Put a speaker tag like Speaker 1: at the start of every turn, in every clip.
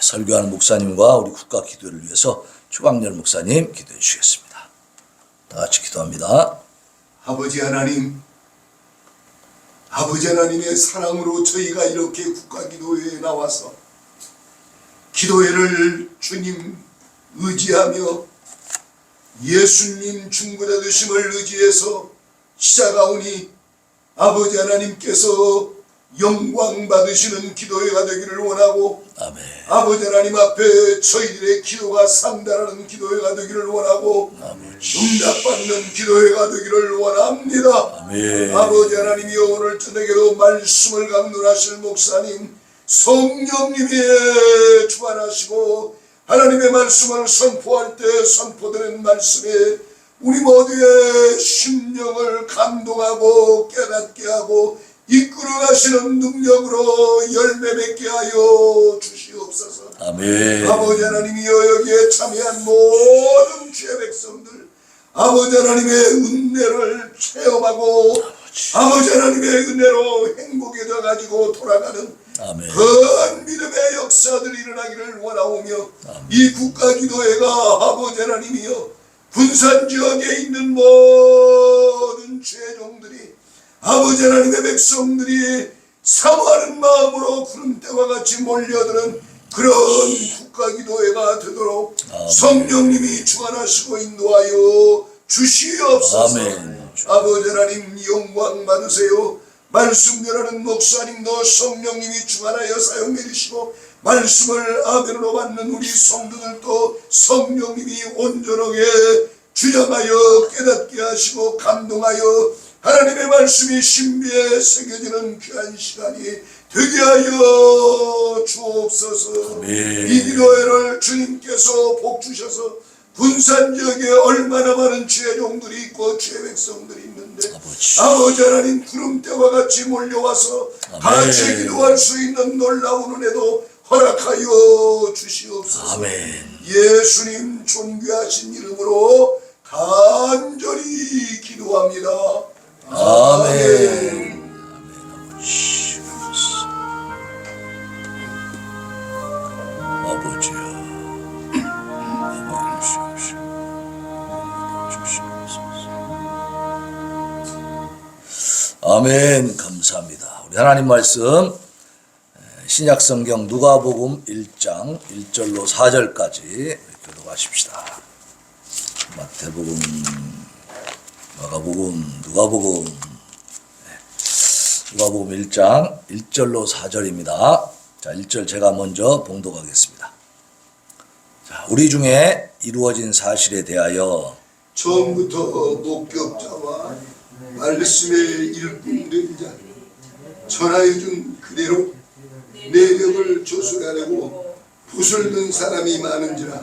Speaker 1: 설교하는 목사님과 우리 국가 기도를 위해서 추광렬 목사님 기도해 주시겠습니다. 다 같이 기도합니다.
Speaker 2: 아버지 하나님, 아버지 하나님의 사랑으로 저희가 이렇게 국가기도회에 나와서 기도회를 주님 의지하며 예수님 중보자 되심을 의지해서 시작하오니 아버지 하나님께서 영광 받으시는 기도회가 되기를 원하고,
Speaker 1: 아멘.
Speaker 2: 아버지 하나님 앞에 저희들의 기도가 상달하는 기도회가 되기를 원하고, 응답받는 기도회가 되기를 원합니다.
Speaker 1: 아멘.
Speaker 2: 아버지 하나님이여, 오늘 저녁에도 말씀을 강론하실 목사님 성령님이 주관하시고 하나님의 말씀을 선포할 때 선포되는 말씀에 우리 모두의 심령을 감동하고 깨닫게 하고 이끌어 가시는 능력으로 열매 맺게 하여 주시옵소서.
Speaker 1: 아멘.
Speaker 2: 아버지 하나님이여, 여기에 참여한 모든 주의 백성들 아버지 하나님의 은혜를 체험하고 아버지 하나님의 은혜로 행복에 더 가지고 돌아가는
Speaker 1: 아멘.
Speaker 2: 큰 믿음의 역사들이 일어나기를 원하오며,
Speaker 1: 아멘.
Speaker 2: 이 국가기도회가 아버지 하나님이여 군산 지역에 있는 모든 죄종들이 아버지 하나님의 백성들이 사모하는 마음으로 구름대와 같이 몰려드는 그런 국가기도회가 되도록 성령님이 주관하시고 인도하여 주시옵소서.
Speaker 1: 아멘.
Speaker 2: 아버지 하나님 영광 받으세요. 말씀 전하는 목사님도 성령님이 주관하여 사용해 주시고, 말씀을 아멘으로 받는 우리 성도들도 성령님이 온전하게 주장하여 깨닫게 하시고 감동하여 하나님의 말씀이 신비에 새겨지는 귀한 시간이 되게 하여 주옵소서.
Speaker 1: 아멘.
Speaker 2: 이 기도회를 주님께서 복 주셔서 군산 지역에 얼마나 많은 죄종들이 있고 죄 백성들이 있는데 아버지 하나님 구름대와 같이 몰려와서 같이 기도할 수 있는 놀라운 은혜도 허락하여 주시옵소서.
Speaker 1: 아멘.
Speaker 2: 예수님 존귀하신 이름으로 간절히 기도합니다.
Speaker 1: 아멘. 아버지야, 아멘. 감사합니다. 우리 하나님 말씀 신약성경 누가복음 1장 1절로 4절까지 교독하십시다. 마태복음, 마가복음, 누가복음 1장 1절로 4절입니다. 자, 1절 제가 먼저 봉독하겠습니다. 자, 우리 중에 이루어진 사실에 대하여
Speaker 2: 처음부터 목격자와 말씀에 일꾼된 자 전하여 준 그대로 내력을 조술하려고 붓을 든 사람이 많은지라.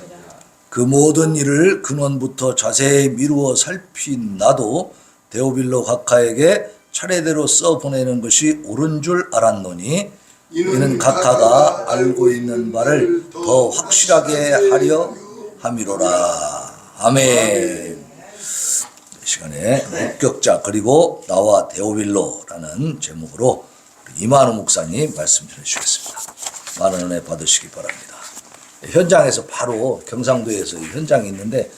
Speaker 1: 그 모든 일을 근원부터 자세히 미루어 살핀 나도 데오빌로 각하에게 차례대로 써보내는 것이 옳은 줄 알았노니 이는 각하가 알고 있는 바를 더 확실하게 하려 함이로라. 아멘. 이 시간에 목격자 그리고 나와 데오빌로라는 제목으로 이만호 목사님 말씀 전해주시겠습니다. 많은 은혜 받으시기 바랍니다. 현장에서 바로 경상도에서 현장이 있는데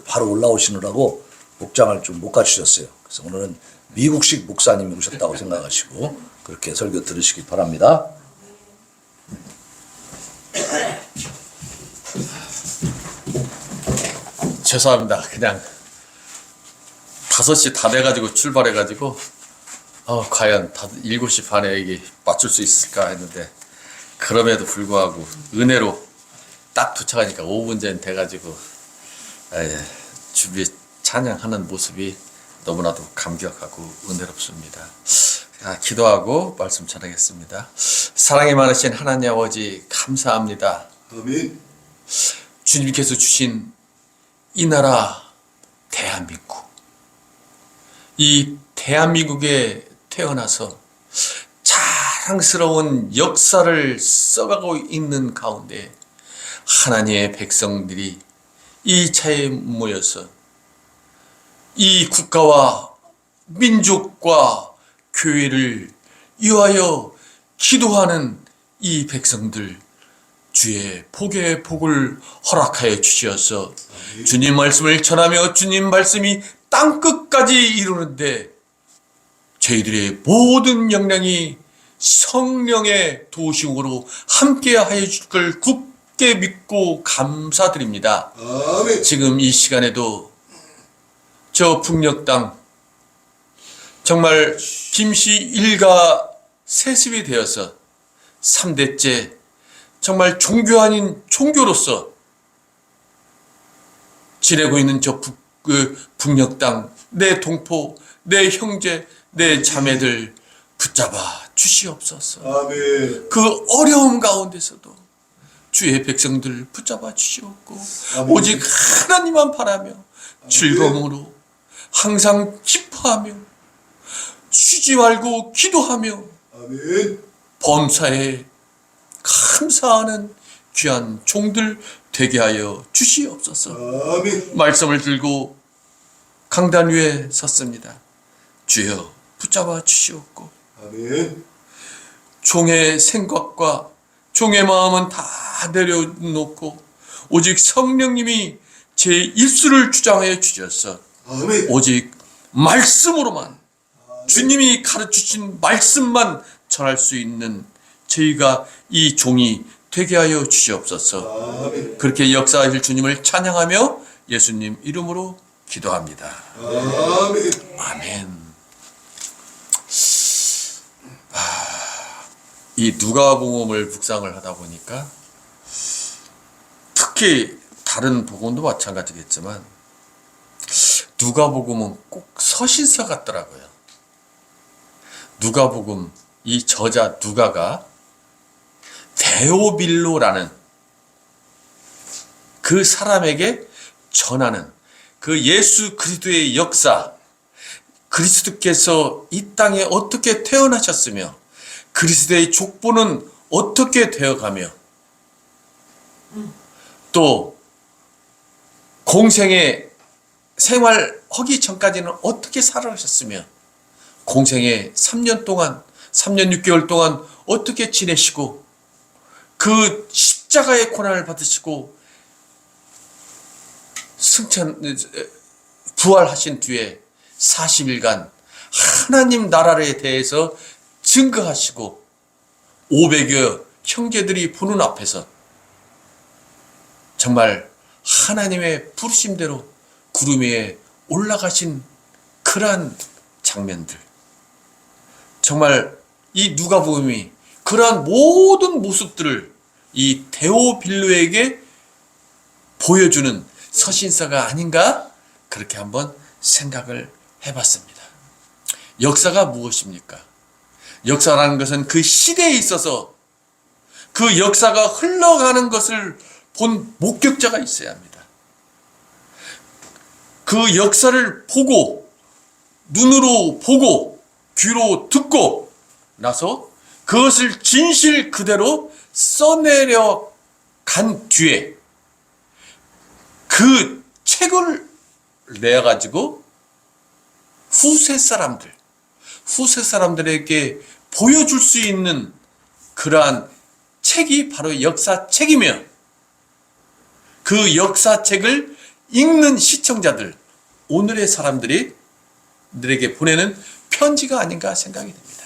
Speaker 1: 바로 올라오시느라고 복장을 좀 못 갖추셨어요. 그래서 오늘은 미국식 목사님이 오셨다고 생각하시고 그렇게 설교 들으시기 바랍니다.
Speaker 3: 죄송합니다. 그냥 5시 다 돼가지고 출발해가지고 과연 7시 반에 여기 맞출 수 있을까 했는데 그럼에도 불구하고 은혜로 딱 도착하니까 5분 전 돼가지고 준비 찬양하는 모습이 너무나도 감격하고 은혜롭습니다. 기도하고 말씀 전하겠습니다. 사랑이 많으신 하나님 아버지 감사합니다.
Speaker 2: 아멘.
Speaker 3: 주님께서 주신 이 나라 대한민국, 이 대한민국에 태어나서 자랑스러운 역사를 써가고 있는 가운데 하나님의 백성들이 이 차에 모여서 이 국가와 민족과 교회를 위하여 기도하는 이 백성들, 주의 복의 복을 허락하여 주시어서 주님 말씀을 전하며 주님 말씀이 땅끝까지 이루는데 저희들의 모든 역량이 성령의 도우심으로 함께하여 줄 걸 굳게 믿고 감사드립니다.
Speaker 2: 아멘.
Speaker 3: 지금 이 시간에도 저 북녘 땅 정말 김씨 일가 세습이 되어서 3대째 정말 종교 아닌 종교로서 지내고 있는 저 북녘 땅, 내 동포, 내 형제, 내 자매들 붙잡아 주시옵소서.
Speaker 2: 아멘.
Speaker 3: 그 어려움 가운데서도 주의 백성들 붙잡아 주시옵고
Speaker 2: 아멘.
Speaker 3: 오직 하나님만 바라며 즐거움으로 항상 기뻐하며 쉬지 말고 기도하며
Speaker 2: 아멘.
Speaker 3: 범사에 감사하는 귀한 종들 되게 하여 주시옵소서.
Speaker 2: 아멘.
Speaker 3: 말씀을 들고 강단 위에 섰습니다. 주여 붙잡아 주시옵고
Speaker 2: 아멘.
Speaker 3: 종의 생각과 종의 마음은 다 내려놓고 오직 성령님이 제 입술을 주장하여 주셔서
Speaker 2: 아멘.
Speaker 3: 오직 말씀으로만 주님이 가르치신 말씀만 전할 수 있는 저희가 이 종이 되게 하여 주시옵소서.
Speaker 2: 아멘.
Speaker 3: 그렇게 역사하실 주님을 찬양하며 예수님 이름으로 기도합니다.
Speaker 2: 아멘.
Speaker 3: 아멘. 이 누가복음을 묵상을 하다 보니까 특히 다른 복음도 마찬가지겠지만 누가복음은 꼭 서신서 같더라고요. 누가복음 이 저자 누가가 데오빌로라는 그 사람에게 전하는 그 예수 그리스도의 역사, 그리스도께서 이 땅에 어떻게 태어나셨으며 그리스도의 족보는 어떻게 되어가며 또 공생에 생활하기 전까지는 어떻게 살아가셨으며 공생에 3년 동안 3년 6개월 동안 어떻게 지내시고 그 십자가의 고난을 받으시고 부활하신 뒤에 40일간 하나님 나라에 대해서 증거하시고 500여 형제들이 보는 앞에서 정말 하나님의 부르심대로 구름 위에 올라가신 그러한 장면들, 정말 이 누가복음이 그러한 모든 모습들을 이 데오빌로에게 보여주는 서신서가 아닌가 그렇게 한번 생각을 해봤습니다. 역사가 무엇입니까? 역사라는 것은 그 시대에 있어서 그 역사가 흘러가는 것을 본 목격자가 있어야 합니다. 그 역사를 보고 눈으로 보고 귀로 듣고 나서 그것을 진실 그대로 써내려 간 뒤에 그 책을 내가지고 후세 사람들에게 보여줄 수 있는 그러한 책이 바로 역사책이며 그 역사책을 읽는 시청자들, 오늘의 사람들에게 보내는 편지가 아닌가 생각이 됩니다.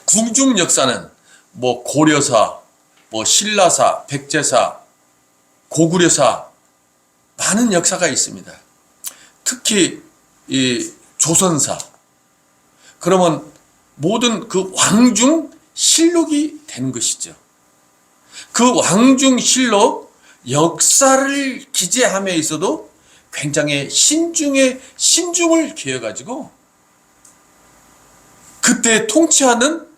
Speaker 3: 궁중 역사는 뭐 고려사, 뭐 신라사, 백제사, 고구려사 많은 역사가 있습니다. 특히 이 조선사, 그러면 모든 그 왕중 실록이 되는 것이죠. 그 왕중 실록 역사를 기재함에 있어도 굉장히 신중을 기해가지고 그때 통치하는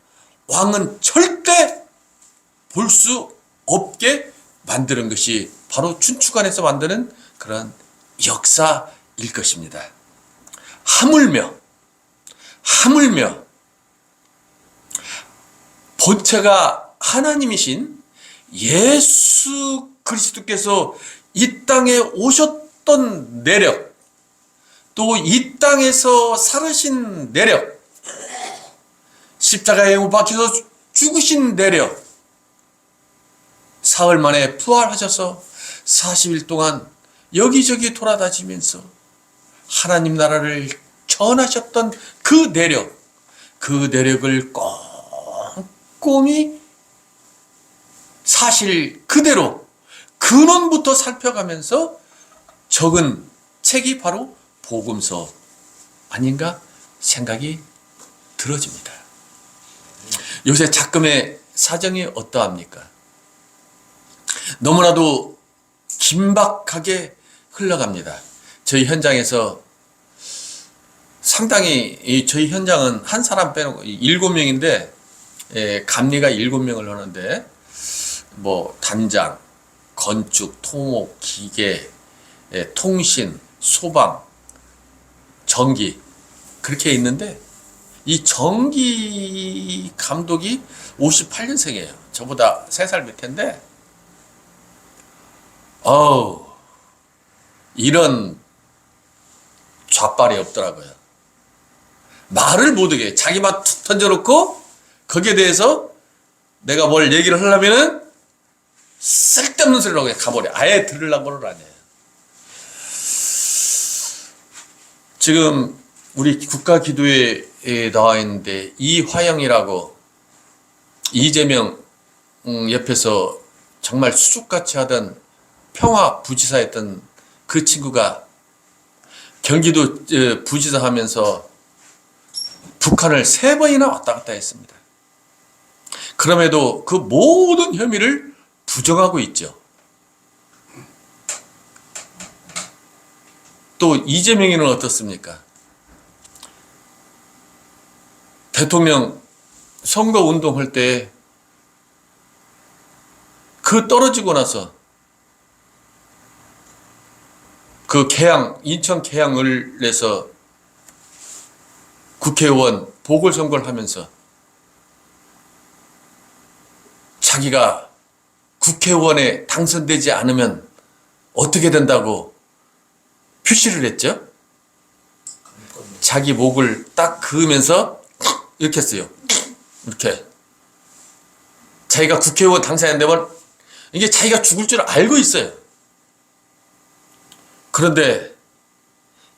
Speaker 3: 왕은 절대 볼 수 없게 만드는 것이 바로 춘추관에서 만드는 그런 역사일 것입니다. 하물며 본체가 하나님이신 예수 그리스도께서 이 땅에 오셨던 내력, 또 이 땅에서 살으신 내력, 십자가에 못 박혀서 죽으신 내력, 사흘 만에 부활하셔서 40일 동안 여기저기 돌아다니면서 하나님 나라를 전하셨던 그 내력, 그 내력을 꼼꼼히 사실 그대로 근원부터 살펴가면서 적은 책이 바로 복음서 아닌가 생각이 들어집니다. 요새 작금의 사정이 어떠합니까? 너무나도 긴박하게 흘러갑니다. 저희 현장에서 상당히 저희 현장은 한 사람 빼놓고 7명인데 감리가 7명을 하는데 뭐 단장, 건축, 토목, 기계, 통신, 소방, 전기 그렇게 있는데 이 전기 감독이 58년생이에요. 저보다 3살 밑인데 이런 좌빨이 없더라고요. 말을 못하게 자기 말 툭 던져놓고 거기에 대해서 내가 뭘 얘기를 하려면은 쓸데없는 소리라고 그냥 가버려. 아예 들으려고를 안 해요. 지금 우리 국가기도회에 나와 있는데 이화영이라고 이재명 옆에서 정말 수족같이 하던 평화부지사였던 그 친구가 경기도 부지사 하면서 북한을 3번이나 왔다 갔다 했습니다. 그럼에도 그 모든 혐의를 부정하고 있죠. 또 이재명이는 어떻습니까? 대통령 선거운동할 때 그 떨어지고 나서 그 인천 계양을에서 국회의원 보궐선거를 하면서 자기가 국회의원에 당선되지 않으면 어떻게 된다고 표시를 했죠? 자기 목을 딱 그으면서 이렇게 했어요. 이렇게. 자기가 국회의원 당선이 안 되면 이게 자기가 죽을 줄 알고 있어요. 그런데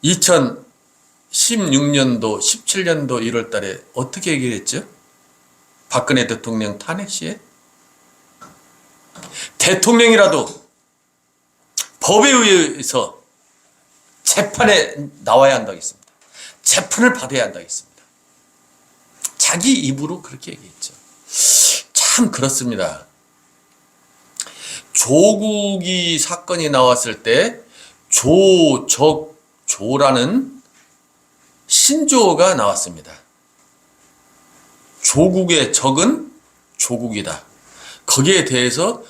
Speaker 3: 2016년도, 17년도 1월 달에 어떻게 얘기를 했죠? 박근혜 대통령 탄핵 시에? 대통령이라도 법에 의해서 재판에 나와야 한다고 했습니다. 재판을 받아야 한다고 했습니다. 자기 입으로 그렇게 얘기했죠. 참 그렇습니다. 조국이 사건이 나왔을 때 조라는 신조어가 나왔습니다. 조국의 적은 조국이다. 거기에 대해서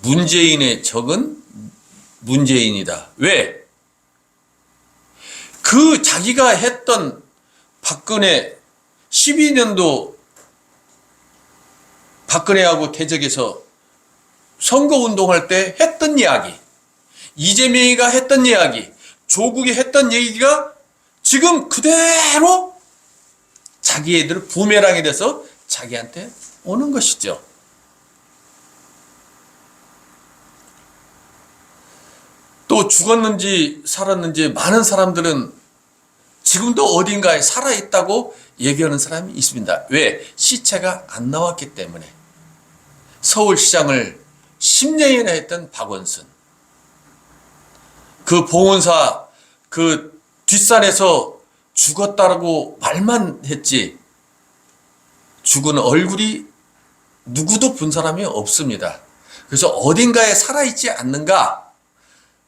Speaker 3: 문재인의 적은 문재인이다. 왜? 그 자기가 했던 박근혜 12년도 박근혜하고 대적해서 선거운동할 때 했던 이야기, 이재명이가 했던 이야기, 조국이 했던 얘기가 지금 그대로 자기 애들 부메랑이 돼서 자기한테 오는 것이죠. 또 죽었는지 살았는지 많은 사람들은 지금도 어딘가에 살아있다고 얘기하는 사람이 있습니다. 왜? 시체가 안 나왔기 때문에. 서울시장을 10년이나 했던 박원순, 그 봉은사 그 뒷산에서 죽었다라고 말만 했지 죽은 얼굴이 누구도 본 사람이 없습니다. 그래서 어딘가에 살아있지 않는가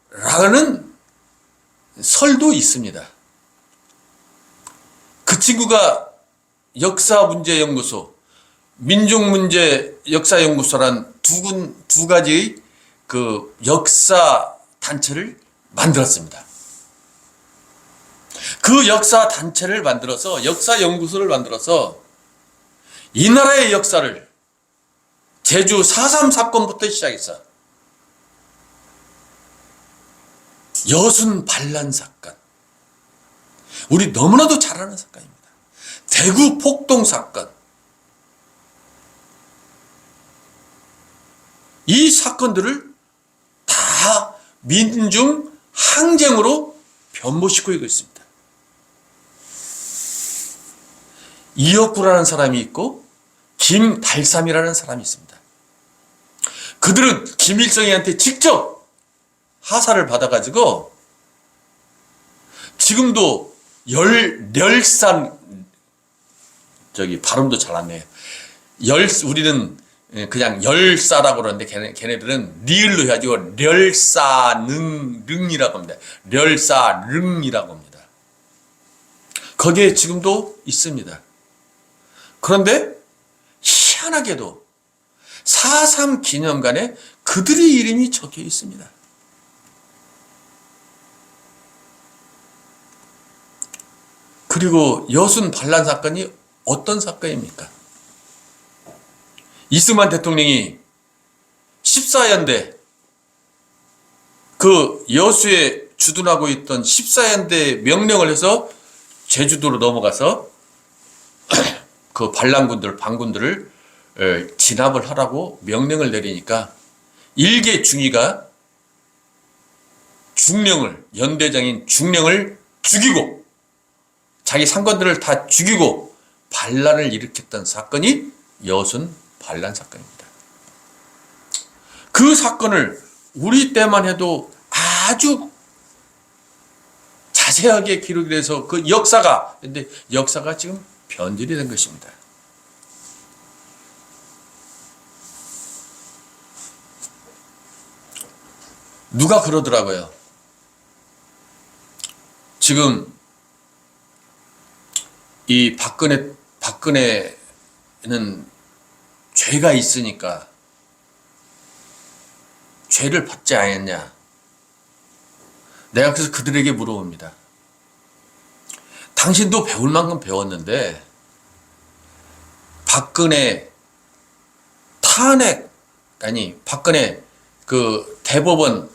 Speaker 3: 라는 설도 있습니다. 그 친구가 역사문제연구소, 민족문제 역사연구소란 두 가지의 그 역사 단체를 만들었습니다. 그 역사 단체를 만들어서 역사연구소를 만들어서 이 나라의 역사를 제주 4.3 사건부터 시작해서 여순 반란 사건. 우리 너무나도 잘 아는 사건입니다. 대구 폭동 사건. 이 사건들을 다 민중 항쟁으로 변모시키고 있습니다. 이혁구라는 사람이 있고 김달삼이라는 사람이 있습니다. 그들은 김일성이한테 직접 하사를 받아가지고 지금도 열산 발음도 잘 안 내요. 우리는 그냥 열사라고 그러는데 걔네들은 리을로 해가지고 렬사능이라고 합니다. 렬사능이라고 합니다. 거기에 지금도 있습니다. 그런데 희한하게도 4.3 기념관에 그들의 이름이 적혀 있습니다. 그리고 여순 반란 사건이 어떤 사건입니까? 이승만 대통령이 14연대 그 여수에 주둔하고 있던 14연대 명령을 해서 제주도로 넘어가서 그 반란군들, 반군들을 진압을 하라고 명령을 내리니까 일개 중위가 중령을, 연대장인 중령을 죽이고 자기 상관들을 다 죽이고 반란을 일으켰던 사건이 여순 반란 사건입니다. 그 사건을 우리 때만 해도 아주 자세하게 기록이 돼서 그 역사가, 근데 역사가 지금 변질이 된 것입니다. 누가 그러더라고요. 지금 이 박근혜는 죄가 있으니까 죄를 받지 않았냐. 내가 그래서 그들에게 물어봅니다. 당신도 배울 만큼 배웠는데 박근혜 탄핵, 아니 박근혜 그 대법원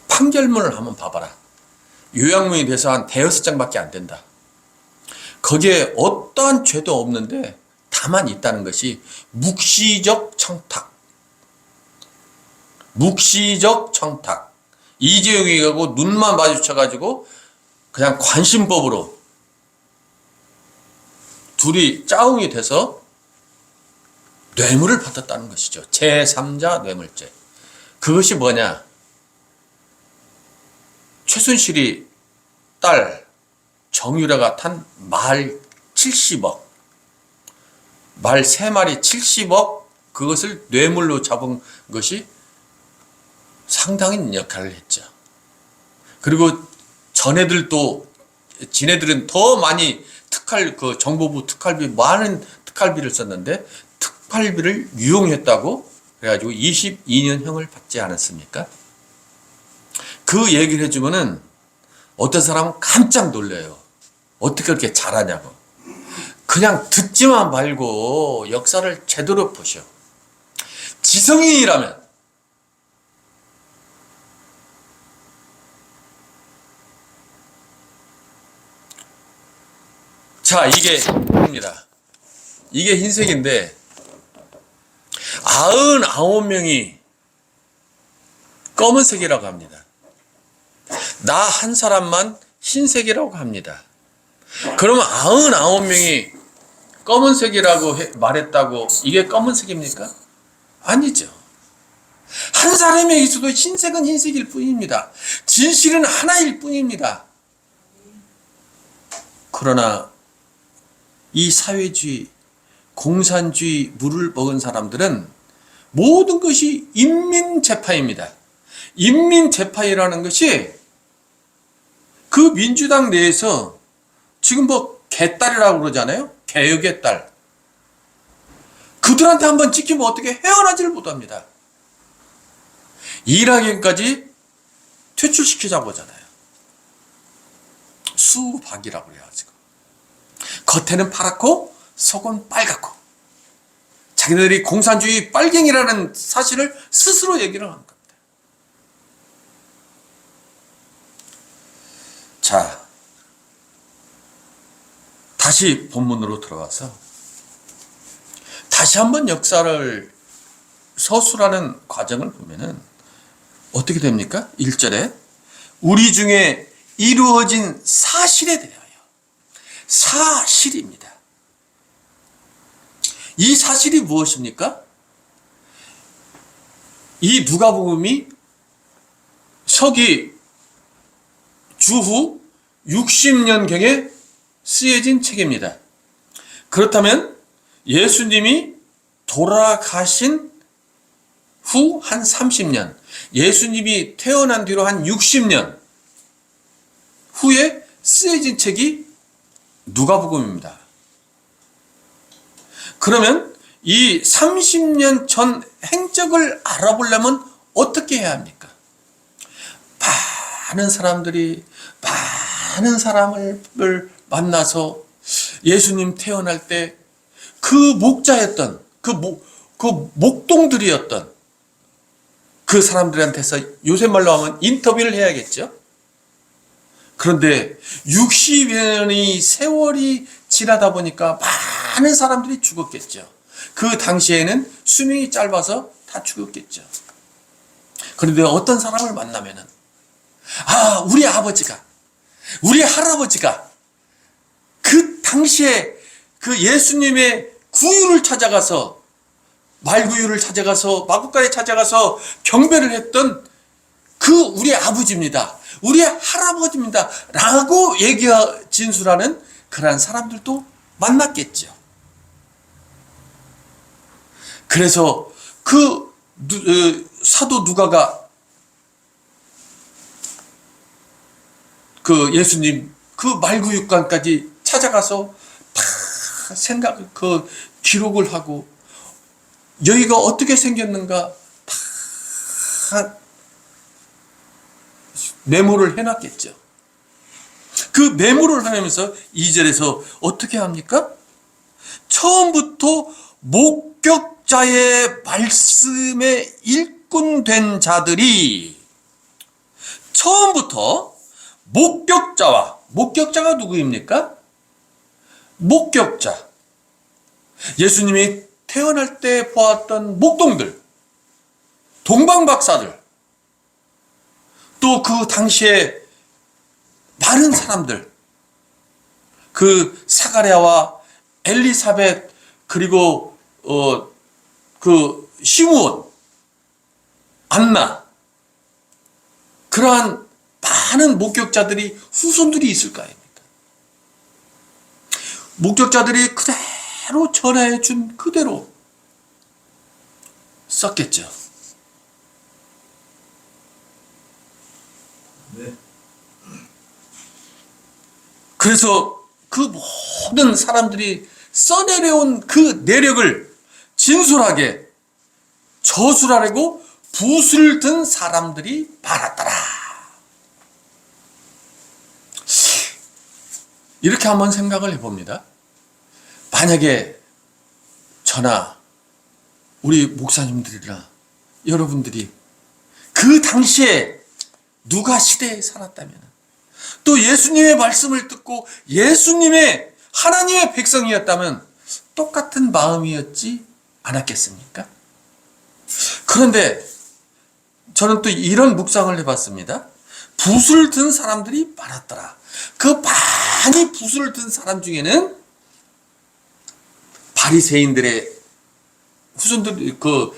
Speaker 3: 판결문을 한번 봐봐라. 요약문이 돼서 한 대여섯 장밖에 안 된다. 거기에 어떠한 죄도 없는데 다만 있다는 것이 묵시적 청탁. 묵시적 청탁. 이재용이 가고 눈만 마주쳐가지고 그냥 관심법으로 둘이 짜웅이 돼서 뇌물을 받았다는 것이죠. 제3자 뇌물죄. 그것이 뭐냐? 최순실이 딸 정유라가 탄 말 70억, 말 3마리 70억, 그것을 뇌물로 잡은 것이 상당한 역할을 했죠. 그리고 지네들은 더 많이 정보부 특활비, 많은 특활비를 썼는데 특활비를 유용했다고 그래가지고 22년형을 받지 않았습니까? 그 얘기를 해주면은 어떤 사람은 깜짝 놀래요. 어떻게 그렇게 잘하냐고. 그냥 듣지만 말고 역사를 제대로 보셔. 지성인이라면 자, 이게 흰색입니다. 이게 흰색인데 99명이 검은색이라고 합니다. 나 한 사람만 흰색이라고 합니다. 그러면 99명이 검은색이라고 말했다고 이게 검은색입니까? 아니죠. 한 사람에 있어도 흰색은 흰색일 뿐입니다. 진실은 하나일 뿐입니다. 그러나 이 사회주의, 공산주의 물을 먹은 사람들은 모든 것이 인민재파입니다. 인민재파이라는 것이 그 민주당 내에서 지금 뭐 개딸이라고 그러잖아요. 개혁의 딸. 그들한테 한번 찍히면 어떻게 헤어나지를 못합니다. 이낙연까지 퇴출시키자고 하잖아요. 수박이라고 그래가지고. 겉에는 파랗고 속은 빨갛고 자기들이 공산주의 빨갱이라는 사실을 스스로 얘기를 하는 겁니다. 자, 다시 본문으로 들어와서 다시 한번 역사를 서술하는 과정을 보면은 어떻게 됩니까? 1절에 우리 중에 이루어진 사실에 대하여, 사실입니다. 이 사실이 무엇입니까? 이 누가복음이 서기 주후 60년경에 쓰여진 책입니다. 그렇다면 예수님이 돌아가신 후 한 30년, 예수님이 태어난 뒤로 한 60년 후에 쓰여진 책이 누가복음입니다. 그러면 이 30년 전 행적을 알아보려면 어떻게 해야 합니까? 많은 사람들이 많은 사람을 만나서 예수님 태어날 때 그 목자였던 그 목동들이었던 그 사람들한테서 요새 말로 하면 인터뷰를 해야겠죠. 그런데 60여 년의 세월이 지나다 보니까 많은 사람들이 죽었겠죠. 그 당시에는 수명이 짧아서 다 죽었겠죠. 그런데 어떤 사람을 만나면은 우리 아버지가, 우리 할아버지가 그 당시에 그 예수님의 구유를 찾아가서, 말구유를 찾아가서, 마구간에 찾아가서 경배를 했던 그 우리 아버지입니다, 우리 할아버지입니다 라고 진술하는 그러한 사람들도 만났겠죠. 그래서 그 사도 누가가 그 예수님 그 말구육관까지 찾아가서 다 기록을 하고 여기가 어떻게 생겼는가 다 메모를 해놨겠죠. 그 메모를 하면서 2절에서 어떻게 합니까? 처음부터 목격자의 말씀에 일꾼된 자들이, 처음부터 목격자가 누구입니까? 목격자, 예수님이 태어날 때 보았던 목동들, 동방박사들, 또 그 당시에 많은 사람들, 그 사가랴와 엘리사벳, 그리고 그 시므온, 안나, 그러한 많은 목격자들이, 후손들이 있을 거 아닙니까? 목격자들이 그대로 전해 준 그대로 썼겠죠.
Speaker 1: 네.
Speaker 3: 그래서 그 모든 사람들이 써내려온 그 내력을 진솔하게 저술하려고 붓을 든 사람들이 많았더라. 이렇게 한번 생각을 해봅니다. 만약에 저나 우리 목사님들이나 여러분들이 그 당시에 누가 시대에 살았다면, 또 예수님의 말씀을 듣고 예수님의 하나님의 백성이었다면 똑같은 마음이었지 않았겠습니까? 그런데 저는 또 이런 묵상을 해봤습니다. 붓을 든 사람들이 많았더라. 그 많이 붓을 든 사람 중에는 바리새인들의 후손들, 그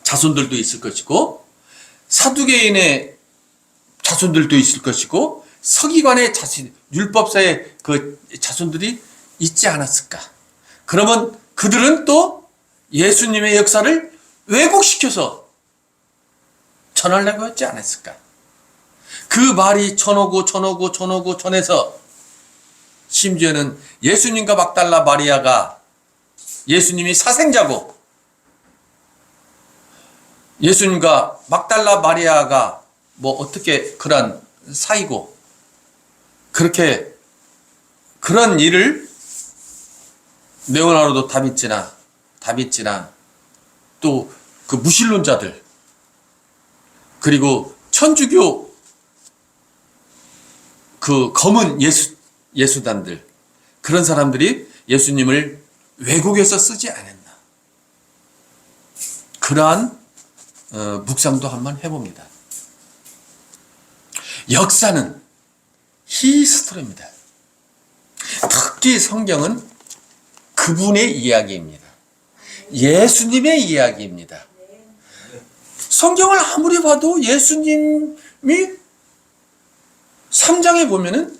Speaker 3: 자손들도 있을 것이고, 사두개인의 자손들도 있을 것이고, 서기관의 자손, 율법사의 그 자손들이 있지 않았을까? 그러면 그들은 또 예수님의 역사를 왜곡시켜서 전하려고 했지 않았을까? 그 말이 전해서 심지어는 예수님과 막달라 마리아가, 예수님이 사생자고 예수님과 막달라 마리아가 뭐 어떻게 그런 사이고, 그렇게 그런 일을 레오나르도 다빈치나 또 그 무신론자들, 그리고 천주교 그 검은 예수단들, 그런 사람들이 예수님을 왜곡해서 쓰지 않았나. 그러한 묵상도 한번 해봅니다. 역사는 히스토리입니다. 특히 성경은 그분의 이야기입니다. 예수님의 이야기입니다. 성경을 아무리 봐도 예수님이 3장에 보면은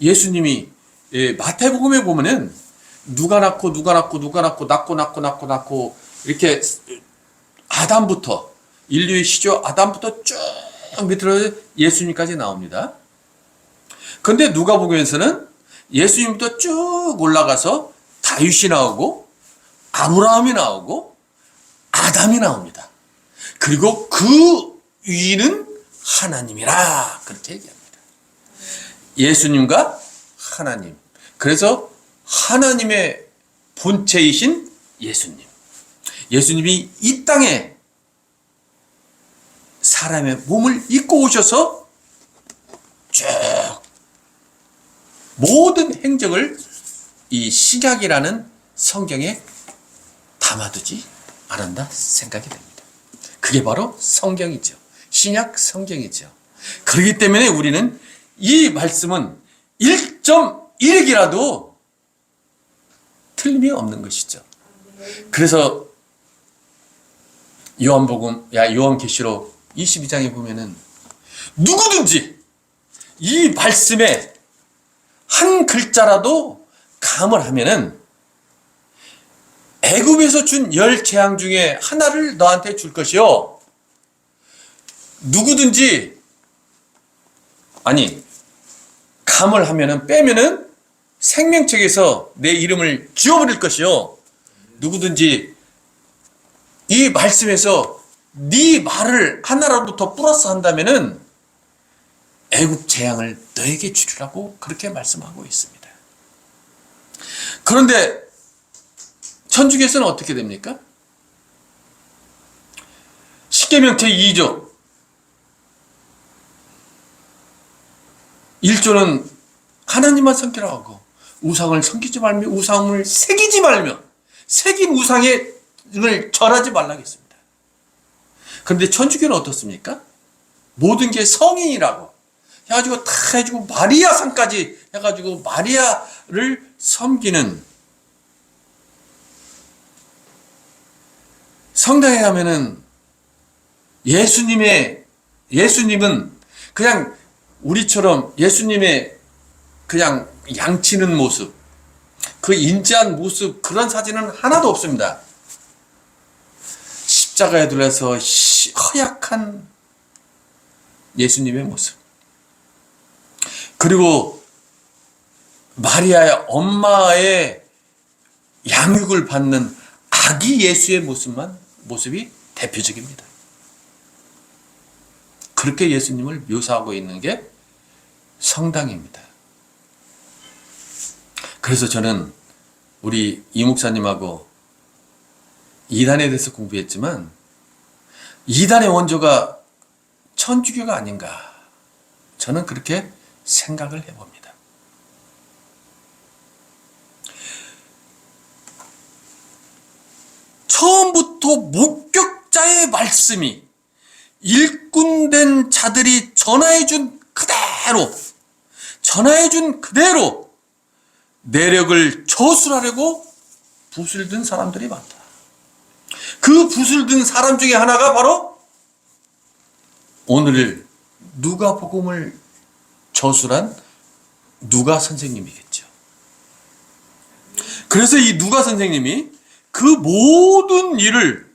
Speaker 3: 예수님이 마태복음에 보면은 누가 낳고 낳고 이렇게 아담부터 인류의 시조 아담부터 쭉 밑으로 예수님까지 나옵니다. 그런데 누가복음에서는 예수님부터 쭉 올라가서 다윗이 나오고 아브라함이 나오고 아담이 나옵니다. 그리고 그 위는 하나님이라 그렇게 얘기합니다. 예수님과 하나님. 그래서 하나님의 본체이신 예수님. 예수님이 이 땅에 사람의 몸을 입고 오셔서 쭉 모든 행적을 이 신약이라는 성경에 담아두지 않았나 생각이 됩니다. 그게 바로 성경이죠. 신약 성경이죠. 그렇기 때문에 우리는 이 말씀은 1.1익이라도 틀림이 없는 것이죠. 그래서 요한계시록 22장에 보면은 누구든지 이 말씀에 한 글자라도 감을 하면은 애굽에서 준 10재앙 중에 하나를 너한테 줄 것이요. 누구든지 감을 하면은 빼면은 생명책에서 내 이름을 지워버릴 것이요. 누구든지 이 말씀에서 네 말을 하나라도 더 플러스 한다면은 애굽 재앙을 너에게 주리라고 그렇게 말씀하고 있습니다. 그런데 천주교에서는 어떻게 됩니까? 십계명 제2조 1조는 하나님만 섬기라고 하고 우상을 섬기지 말며 우상을 새기지 말며 새긴 우상을 절하지 말라고 했습니다. 그런데 천주교는 어떻습니까? 모든 게 성인이라고 해가지고 다 해주고 마리아상까지 해가지고 마리아를 섬기는, 성당에 가면은 예수님은 그냥 우리처럼 예수님의 그냥 양치는 모습, 그 인자한 모습, 그런 사진은 하나도 없습니다. 십자가에 둘러서 허약한 예수님의 모습, 그리고 마리아의 엄마의 양육을 받는 아기 예수의 모습이 대표적입니다. 그렇게 예수님을 묘사하고 있는 게 성당입니다. 그래서 저는 우리 이 목사님하고 이단에 대해서 공부했지만 이단의 원조가 천주교가 아닌가, 저는 그렇게 생각을 해봅니다. 처음부터 목격자의 말씀이 일꾼된 자들이 전해준 그대로 내력을 저술하려고 붓을 든 사람들이 많다. 그 붓을 든 사람 중에 하나가 바로 오늘 누가복음을 저술한 누가 선생님이겠죠. 그래서 이 누가 선생님이 그 모든 일을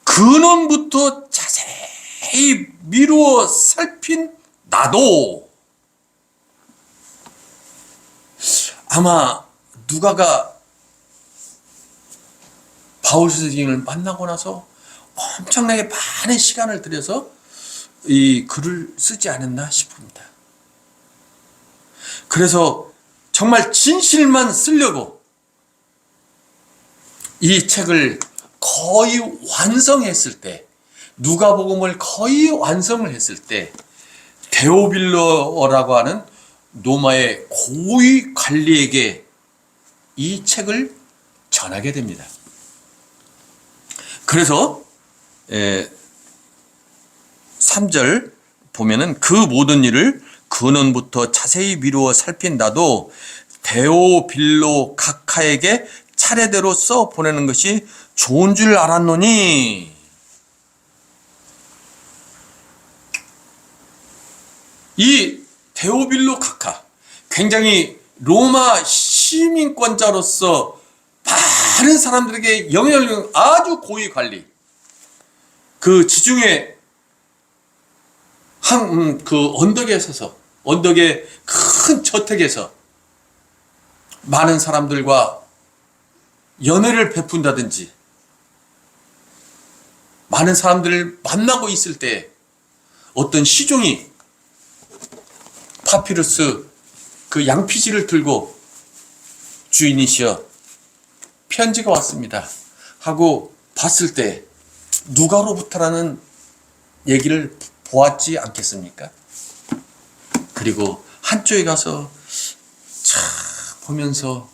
Speaker 3: 근원부터 자세히 미루어 살핀 나도 아마 누가가 바울 선생님을 만나고 나서 엄청나게 많은 시간을 들여서 이 글을 쓰지 않았나 싶습니다. 그래서 정말 진실만 쓰려고 이 책을 거의 완성했을 때, 누가복음을 거의 완성을 했을 때 데오빌로라고 하는 로마의 고위 관리에게 이 책을 전하게 됩니다. 그래서 3절 보면은 그 모든 일을 근원부터 자세히 미루어 살핀 나도 데오빌로 각하에게 차례대로 써 보내는 것이 좋은 줄 알았노니. 이 데오빌로 각하, 굉장히 로마 시민권자로서 많은 사람들에게 영향력, 아주 고위 관리, 그 지중해 그 언덕에 서서, 언덕의 큰 저택에서 많은 사람들과 연애를 베푼다든지 많은 사람들을 만나고 있을 때 어떤 시종이 파피루스 그 양피지를 들고 주인이시여 편지가 왔습니다 하고 봤을 때 누가로부터라는 얘기를 보았지 않겠습니까? 그리고 한쪽에 가서 참 보면서,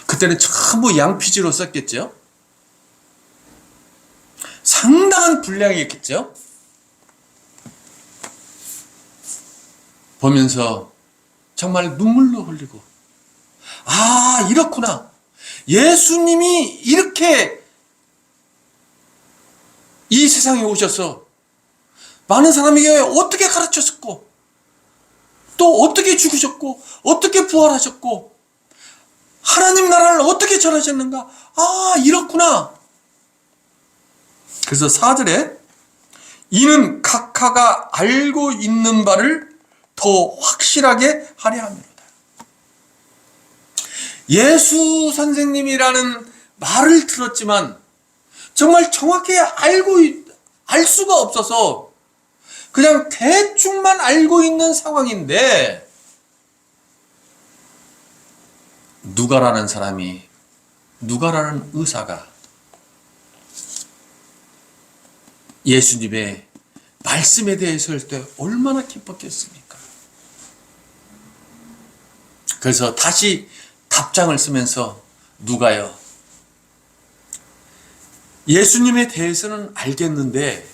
Speaker 3: 그때는 전부 양피지로 썼겠죠? 상당한 분량이었겠죠? 보면서 정말 눈물로 흘리고, 아, 이렇구나. 예수님이 이렇게 이 세상에 오셔서 많은 사람에게 어떻게 가르쳤었고, 또 어떻게 죽으셨고, 어떻게 부활하셨고, 하나님 나라를 어떻게 전하셨는가. 아, 이렇구나. 그래서 4절에 이는 각하가 알고 있는 바를 더 확실하게 하려 합니다. 예수 선생님이라는 말을 들었지만 정말 정확히 알 수가 없어서 그냥 대충만 알고 있는 상황인데, 누가라는 사람이, 누가라는 의사가 예수님의 말씀에 대해서 할 때 얼마나 기뻤겠습니까? 그래서 다시 답장을 쓰면서, 누가요, 예수님에 대해서는 알겠는데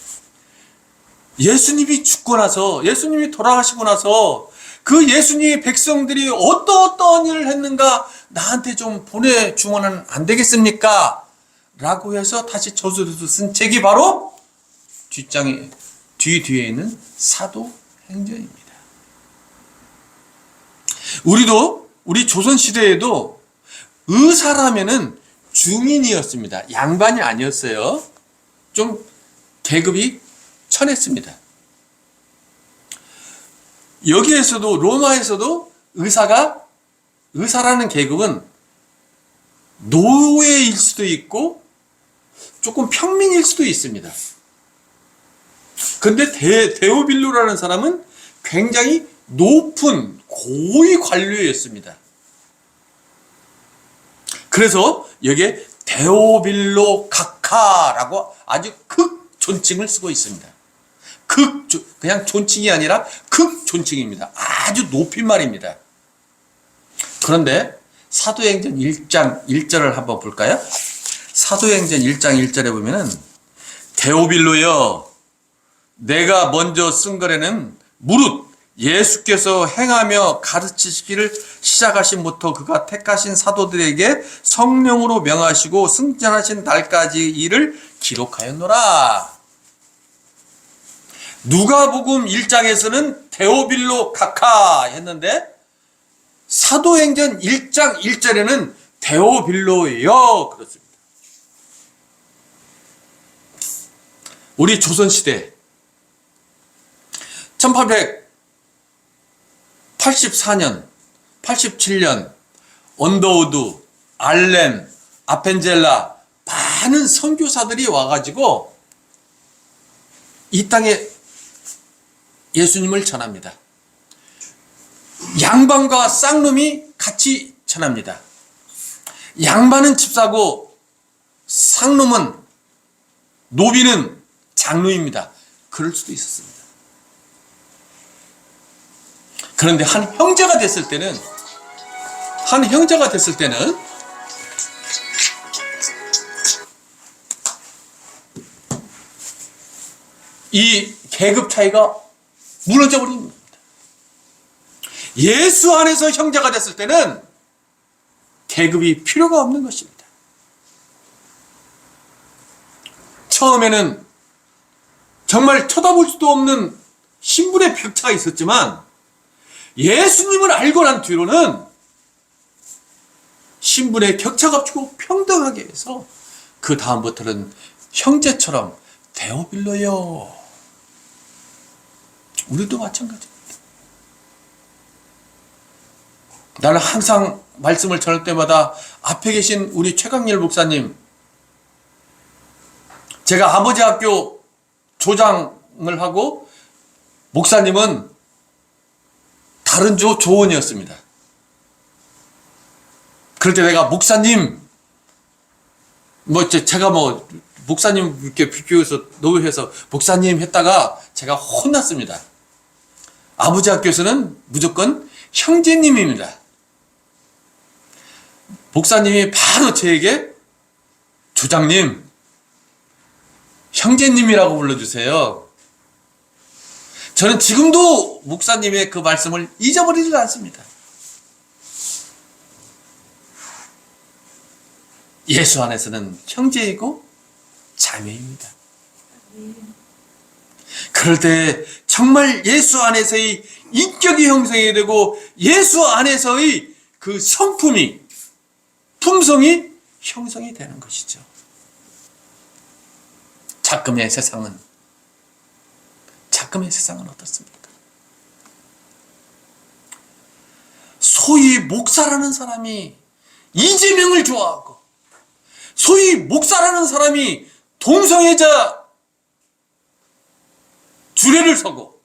Speaker 3: 예수님이 죽고 나서, 예수님이 돌아가시고 나서 그 예수님의 백성들이 어떠한 일을 했는가 나한테 좀 보내주면 안 되겠습니까? 라고 해서 다시 저서도 쓴 책이 바로 뒤에 있는 사도행전입니다. 우리 조선시대에도 의사라면은 중인이었습니다. 양반이 아니었어요. 좀 계급이 천했습니다. 여기에서도, 로마에서도 의사라는 계급은 노예일 수도 있고 조금 평민일 수도 있습니다. 근데 데오빌로라는 사람은 굉장히 높은 고위 관료였습니다. 그래서 여기에 데오빌로 각하라고 아주 극 존칭을 쓰고 있습니다. 그냥 존칭이 아니라 극 존칭입니다. 아주 높인 말입니다. 그런데 사도행전 1장 1절을 한번 볼까요? 사도행전 1장 1절에 보면은, 데오빌로여, 내가 먼저 쓴 거에는 무릇 예수께서 행하며 가르치시기를 시작하신부터 그가 택하신 사도들에게 성령으로 명하시고 승천하신 날까지 일을 기록하였노라. 누가복음 1장에서는 데오빌로 각하 했는데, 사도행전 1장 1절에는 데오빌로여 그렇습니다. 우리 조선시대 1884년, 87년 언더우드, 알렌, 아펜젤라 많은 선교사들이 와가지고 이 땅에 예수님을 전합니다. 양반과 쌍놈이 같이 전합니다. 양반은 집사고 쌍놈은, 노비는 장로입니다. 그럴 수도 있었습니다. 그런데 한 형제가 됐을 때는 이 계급 차이가 무너져 버리는 겁니다. 예수 안에서 형제가 됐을 때는 계급이 필요가 없는 것입니다. 처음에는 정말 쳐다볼 수도 없는 신분의 격차가 있었지만 예수님을 알고 난 뒤로는 신분의 격차가 없고 평등하게 해서 그 다음부터는 형제처럼 데오빌로요. 우리도 마찬가지입니다. 나는 항상 말씀을 전할 때마다 앞에 계신 우리 최강렬 목사님, 제가 아버지 학교 조장을 하고 목사님은 다른 조 조원이었습니다. 그럴 때 내가 목사님, 제가 목사님 이렇게 비교해서 노예해서 목사님 했다가 제가 혼났습니다. 아버지 학교에서는 무조건 형제님입니다. 목사님이 바로 저에게 조장님, 형제님이라고 불러주세요. 저는 지금도 목사님의 그 말씀을 잊어버리지 않습니다. 예수 안에서는 형제이고 자매입니다. 그럴 때 정말 예수 안에서의 인격이 형성이 되고 예수 안에서의 그 성품이, 품성이 형성이 되는 것이죠. 작금의 세상은 어떻습니까? 소위 목사라는 사람이 이재명을 좋아하고, 소위 목사라는 사람이 동성애자 주례를 서고,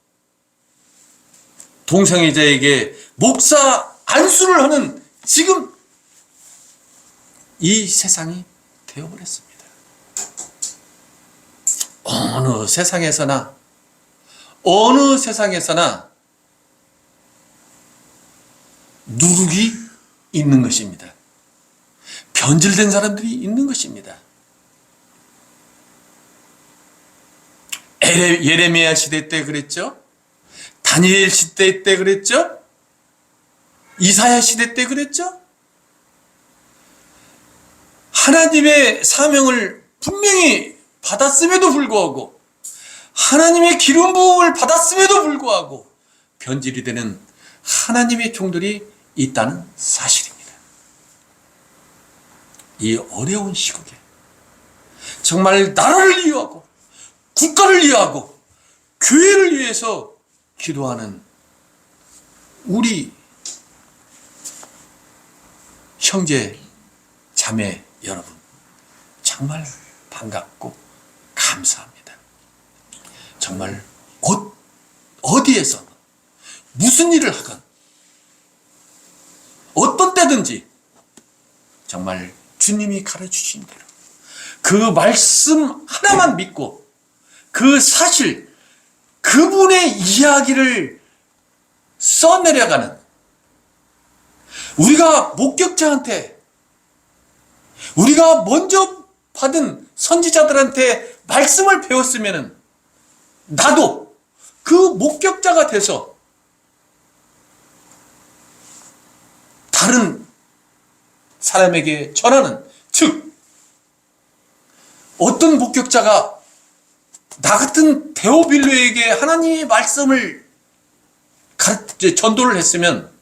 Speaker 3: 동성애자에게 목사 안수를 하는 지금 이 세상이 되어버렸습니다. 어느 세상에서나 누룩이 있는 것입니다. 변질된 사람들이 있는 것입니다. 예레미야 시대 때 그랬죠. 다니엘 시대 때 그랬죠. 이사야 시대 때 그랬죠. 하나님의 사명을 분명히 받았음에도 불구하고, 하나님의 기름 부음을 받았음에도 불구하고 변질이 되는 하나님의 종들이 있다는 사실입니다. 이 어려운 시국에 정말 나라를 위하고 국가를 위하고 교회를 위해서 기도하는 우리 형제 자매 여러분, 정말 반갑고 감사합니다. 정말 어디에서 무슨 일을 하건 어떤 때든지 정말 주님이 가르치신 대로 그 말씀 하나만 믿고 그 사실, 그분의 이야기를 써내려가는, 우리가 목격자한테, 우리가 먼저 받은 선지자들한테 말씀을 배웠으면은 나도 그 목격자가 돼서 다른 사람에게 전하는, 즉 어떤 목격자가 나 같은 데오빌로에게 하나님의 말씀을 전도를 했으면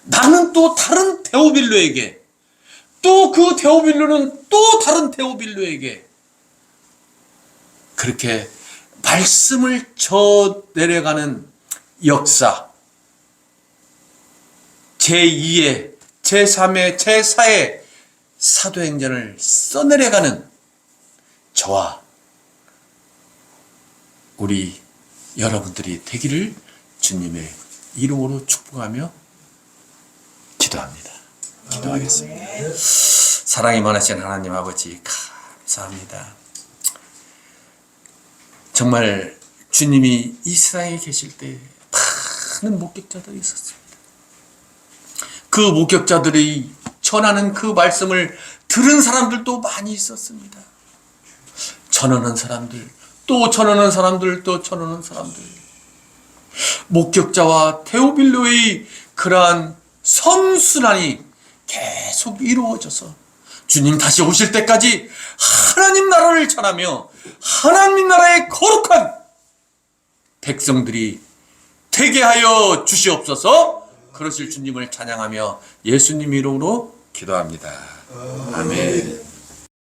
Speaker 3: 나는 또 다른 데오빌로에게, 또 그 데오빌로는 또 다른 데오빌로에게 그렇게 말씀을 저 내려가는 역사, 제2의, 제3의, 제4의 사도행전을 써내려가는 저와 우리 여러분들이 되기를 주님의 이름으로 축복하며 기도합니다. 기도하겠습니다. 사랑이 많으신 하나님 아버지, 감사합니다. 정말 주님이 이 세상에 계실 때 많은 목격자들이 있었습니다. 그 목격자들이 전하는 그 말씀을 들은 사람들도 많이 있었습니다. 전하는 사람들, 또 전하는 사람들, 또 전하는 사람들. 목격자와 데오빌로의 그러한 선순환이 계속 이루어져서 주님 다시 오실 때까지 하나님 나라를 전하며 하나님 나라의 거룩한 백성들이 되게 하여 주시옵소서. 그러실 주님을 찬양하며 예수님 이름으로 기도합니다. 아멘.